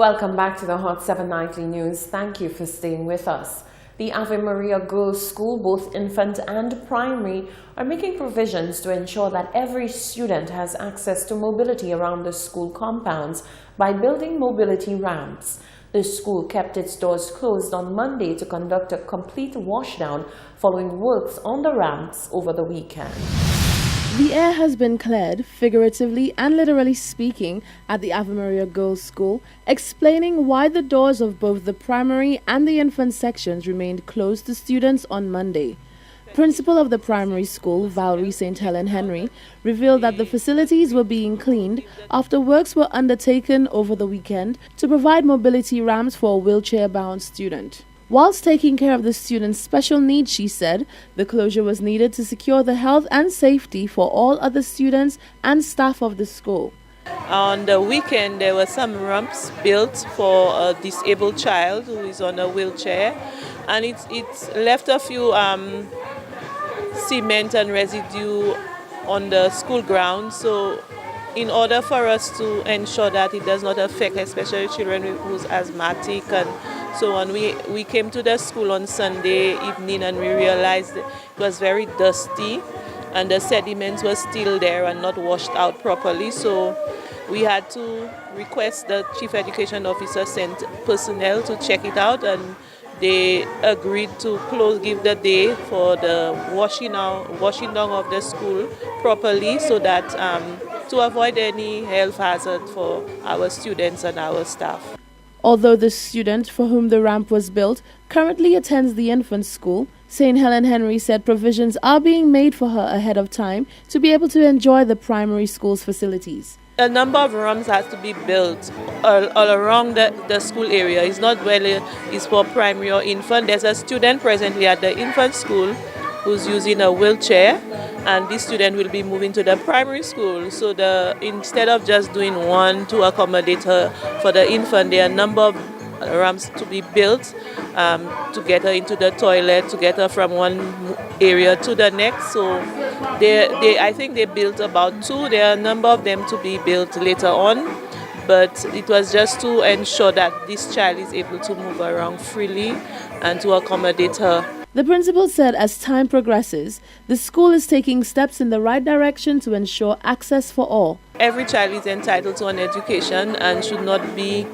Welcome back to the Hot 7 Nightly News. Thank you for staying with us. The Ave Maria Girls' School, both infant and primary, are making provisions to ensure that every student has access to mobility around the school compounds by building mobility ramps. The school kept its doors closed on Monday to conduct a complete washdown following works on the ramps over the weekend. The air has been cleared, figuratively and literally speaking, at the Ave Maria Girls' School, explaining why the doors of both the primary and the infant sections remained closed to students on Monday. Principal of the primary school, Valerie St. Helen Henry, revealed that the facilities were being cleaned after works were undertaken over the weekend to provide mobility ramps for a wheelchair-bound student. Whilst taking care of the student's special needs, she said, the closure was needed to secure the health and safety for all other students and staff of the school. On the weekend, there were some ramps built for a disabled child who is on a wheelchair, and it's left a few cement and residue on the school ground. So in order for us to ensure that it does not affect especially children who's asthmatic and so on, we came to the school on Sunday evening and we realized it was very dusty and the sediments were still there and not washed out properly. So we had to request the Chief Education Officer sent personnel to check it out, and they agreed to give the day for the washing down of the school properly so that to avoid any health hazard for our students and our staff. Although the student for whom the ramp was built currently attends the infant school, St. Helen Henry said provisions are being made for her ahead of time to be able to enjoy the primary school's facilities. A number of ramps has to be built all around the school area. It's not whether it's for primary or infant. There's a student presently at the infant school who's using a wheelchair, and this student will be moving to the primary school. So instead of just doing one to accommodate her for the infant, there are a number of ramps to be built to get her into the toilet, to get her from one area to the next. So I think they built about two. There are a number of them to be built later on, but it was just to ensure that this child is able to move around freely and to accommodate her. The principal said as time progresses, the school is taking steps in the right direction to ensure access for all. Every child is entitled to an education and should not be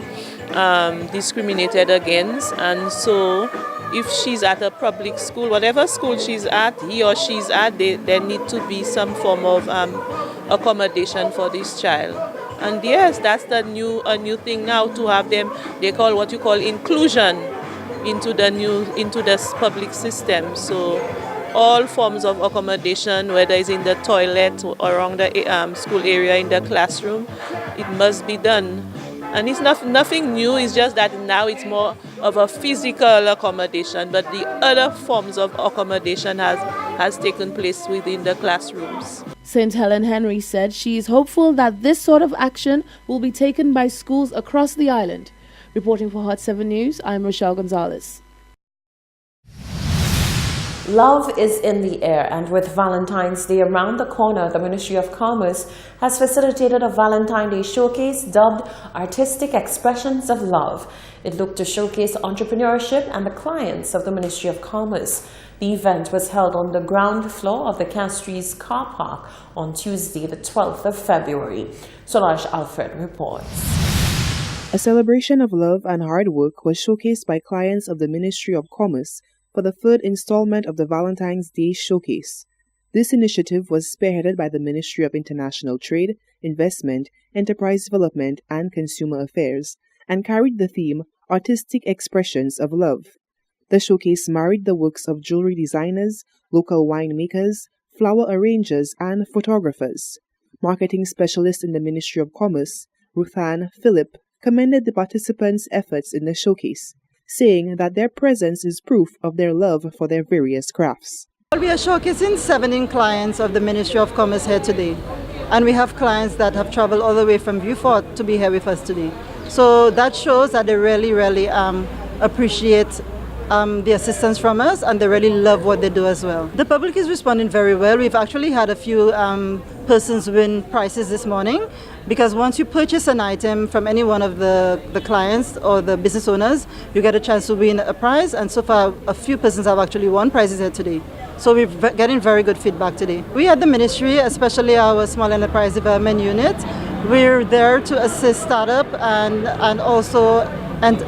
discriminated against. And so if she's at a public school, whatever school she's at, he or she's at, there need to be some form of accommodation for this child. And yes, that's a new thing now to have them, they call what you call inclusion into the public system. So all forms of accommodation, whether it's in the toilet or around the school area, in the classroom, it must be done. And it's nothing new, it's just that now it's more of a physical accommodation, but the other forms of accommodation has taken place within the classrooms. St. Helen Henry said she is hopeful that this sort of action will be taken by schools across the island. Reporting for Hot 7 News, I'm Rochelle Gonzalez. Love is in the air, and with Valentine's Day around the corner, the Ministry of Commerce has facilitated a Valentine Day Showcase dubbed Artistic Expressions of Love. It looked to showcase entrepreneurship and the clients of the Ministry of Commerce. The event was held on the ground floor of the Castries car park on Tuesday, the 12th of February. Solange Alfred reports. A celebration of love and hard work was showcased by clients of the Ministry of Commerce for the third installment of the Valentines Day Showcase. This initiative was spearheaded by the Ministry of International Trade, Investment, Enterprise Development and Consumer Affairs and carried the theme Artistic Expressions of Love. The showcase married the works of jewelry designers, local winemakers, flower arrangers and photographers. Marketing specialist in the Ministry of Commerce, Ruthann Phillip, commended the participants' efforts in the showcase, saying that their presence is proof of their love for their various crafts. We are showcasing 17 clients of the Ministry of Commerce here today, and we have clients that have traveled all the way from Beaufort to be here with us today. So that shows that they really appreciate the assistance from us, and they really love what they do as well. The public is responding very well. We've actually had a few persons win prizes this morning, because once you purchase an item from any one of the clients or the business owners, you get a chance to win a prize, and so far a few persons have actually won prizes here today. So we're getting very good feedback today. We at the ministry, especially our small enterprise development unit, we're there to assist startup and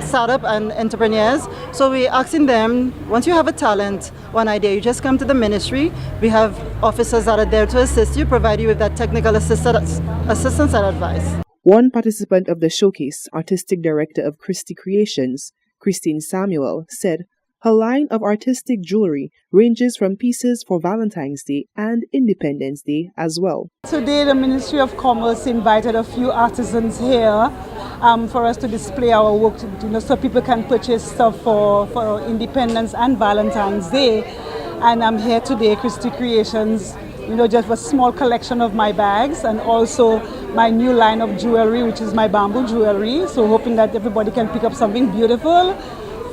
startup and entrepreneurs. So we're asking them, once you have a talent, one idea, you just come to the ministry. We have officers that are there to assist you, provide you with that technical assistance and advice. One participant of the showcase, artistic director of Christie Creations, Christine Samuel, said her line of artistic jewelry ranges from pieces for Valentine's Day and Independence Day as well. Today the Ministry of Commerce invited a few artisans here for us to display our work, so people can purchase stuff for Independence and Valentine's Day. And I'm here today, Christie Creations, just a small collection of my bags and also my new line of jewelry, which is my bamboo jewelry. So hoping that everybody can pick up something beautiful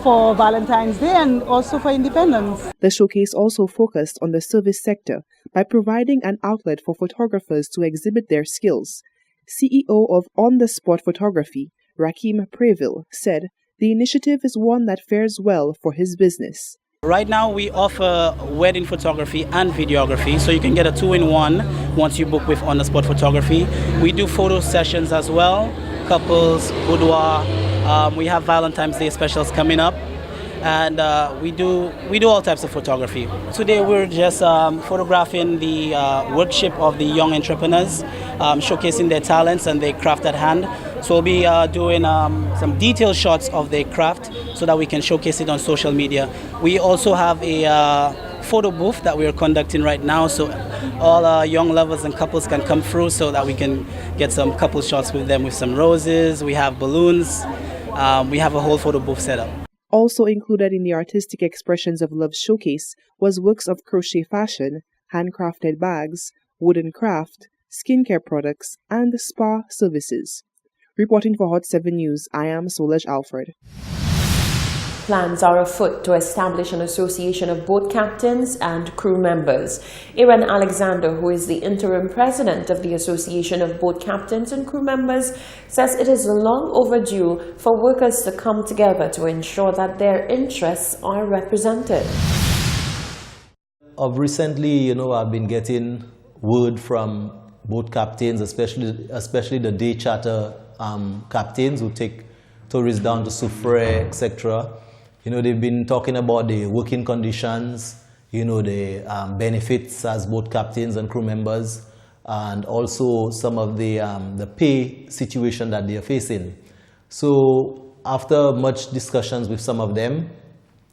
for Valentine's Day and also for Independence. The showcase also focused on the service sector by providing an outlet for photographers to exhibit their skills. CEO of On the Spot Photography, Rakim Preville, said the initiative is one that fares well for his business. Right now we offer wedding photography and videography, so you can get a 2-in-1 once you book with On the Spot Photography. We do photo sessions as well, couples, boudoir. We have Valentine's Day specials coming up, and we do all types of photography. Today we're just photographing the workshop of the young entrepreneurs, showcasing their talents and their craft at hand. So we'll be doing some detailed shots of their craft so that we can showcase it on social media. We also have a photo booth that we are conducting right now, so all young lovers and couples can come through so that we can get some couple shots with them with some roses. We have balloons. We have a whole photo booth set up. Also included in the Artistic Expressions of Love showcase was works of crochet fashion, handcrafted bags, wooden craft, skincare products, and spa services. Reporting for Hot 7 News, I am Solaj Alfred. Plans are afoot to establish an association of boat captains and crew members. Aaron Alexander, who is the interim president of the Association of Boat Captains and Crew Members, says it is long overdue for workers to come together to ensure that their interests are represented. Recently, I've been getting word from boat captains, especially the day charter captains who take tourists down to Soufrière, etc. They've been talking about the working conditions, the benefits as boat captains and crew members, and also some of the pay situation that they are facing. So after much discussions with some of them,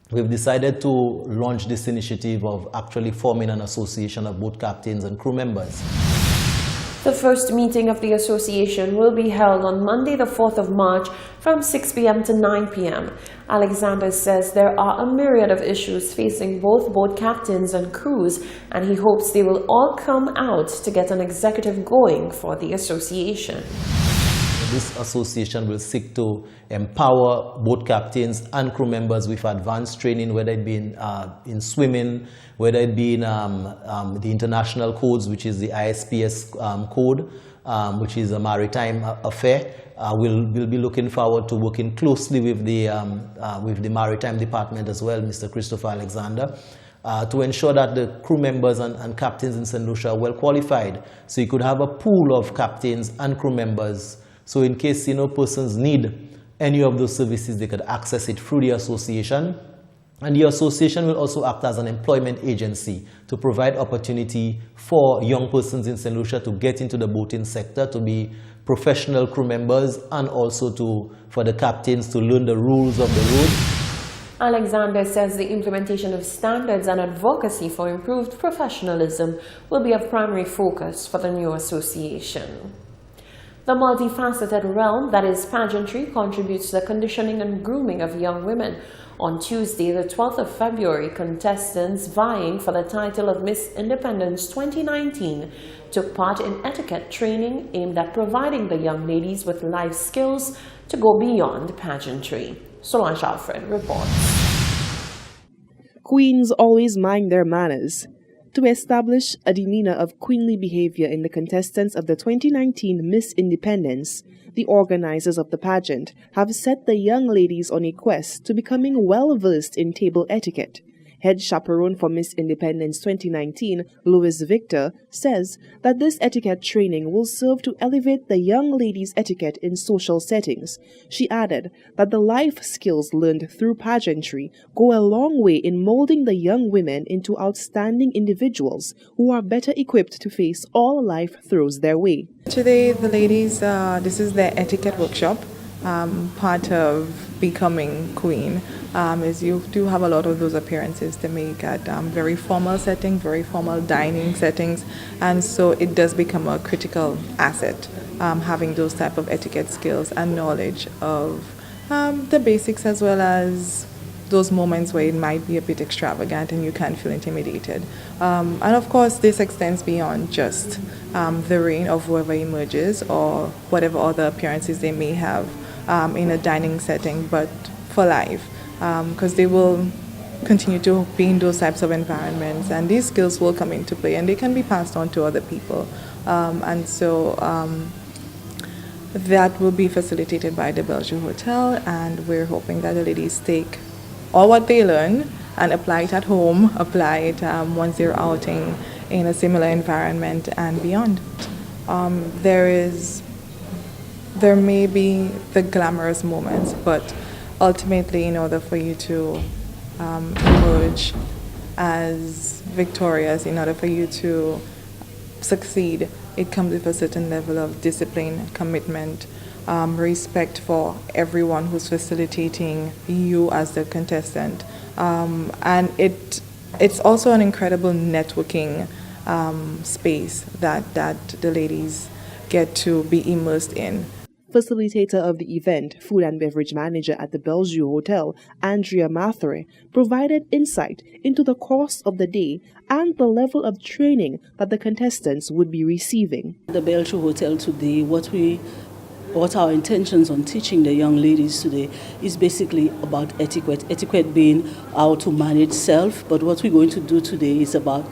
we've decided to launch this initiative of actually forming an association of boat captains and crew members. The first meeting of the association will be held on Monday, the 4th of March from 6 p.m. to 9 p.m. Alexander says there are a myriad of issues facing both boat captains and crews, and he hopes they will all come out to get an executive going for the association. This association will seek to empower boat captains and crew members with advanced training, whether it be in swimming, whether it be in the international codes, which is the ISPS code, which is a maritime affair. We'll be looking forward to working closely with the maritime department as well, Mr. Christopher Alexander, to ensure that the crew members and captains in St. Lucia are well qualified. So you could have a pool of captains and crew members. So in case persons need any of those services, they could access it through the association. And the association will also act as an employment agency to provide opportunity for young persons in St. Lucia to get into the boating sector, to be professional crew members, and also for the captains to learn the rules of the road. Alexander says the implementation of standards and advocacy for improved professionalism will be a primary focus for the new association. The multifaceted realm that is pageantry contributes to the conditioning and grooming of young women. On Tuesday, the 12th of February, contestants vying for the title of Miss Independence 2019 took part in etiquette training aimed at providing the young ladies with life skills to go beyond pageantry. Solange Alfred reports. Queens always mind their manners. To establish a demeanor of queenly behavior in the contestants of the 2019 Miss Independence, the organizers of the pageant have set the young ladies on a quest to becoming well-versed in table etiquette. Head chaperone for Miss Independence 2019, Louis Victor, says that this etiquette training will serve to elevate the young ladies' etiquette in social settings. She added that the life skills learned through pageantry go a long way in molding the young women into outstanding individuals who are better equipped to face all life throws their way. Today, the ladies, this is their etiquette workshop. Part of becoming queen is you do have a lot of those appearances to make at very formal settings, very formal dining settings, and so it does become a critical asset having those type of etiquette skills and knowledge of the basics, as well as those moments where it might be a bit extravagant and you can feel intimidated. And of course, this extends beyond just the reign of whoever emerges or whatever other appearances they may have in a dining setting, but for life, because they will continue to be in those types of environments, and these skills will come into play and they can be passed on to other people. And so that will be facilitated by the Bellevue Hotel, and we're hoping that the ladies take all what they learn and apply it at home, apply it once they're outing in a similar environment and beyond. There may be the glamorous moments, but ultimately, in order for you to emerge as victorious, in order for you to succeed, it comes with a certain level of discipline, commitment, respect for everyone who's facilitating you as the contestant. And it's also an incredible networking space that the ladies get to be immersed in. Facilitator of the event, food and beverage manager at the Bellevue Hotel, Andrea Mathre, provided insight into the course of the day and the level of training that the contestants would be receiving. The Bellevue Hotel today, what our intentions on teaching the young ladies today is basically about etiquette. Etiquette being how to manage self, but what we're going to do today is about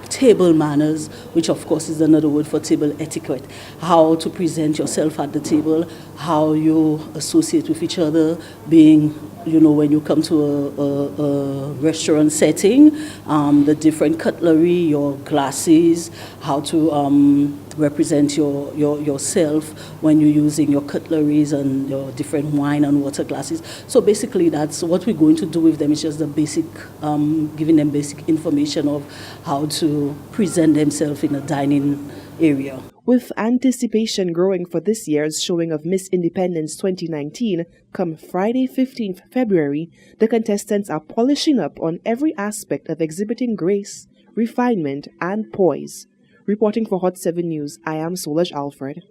table manners, which of course is another word for table etiquette. How to present yourself at the table, how you associate with each other, being, when you come to a restaurant setting, the different cutlery, your glasses, how to represent yourself when you're using your cutleries and your different wine and water glasses. So basically that's what we're going to do with them. It's just the basic, giving them basic information of how to present themselves in a dining area. With anticipation growing for this year's showing of Miss Independence 2019, come Friday 15th February, the contestants are polishing up on every aspect of exhibiting grace, refinement, and poise. Reporting for Hot 7 News, I am Solange Alfred.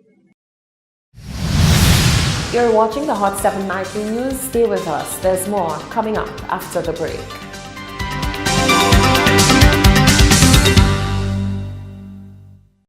You're watching the Hot 7 Nightly News. Stay with us. There's more coming up after the break.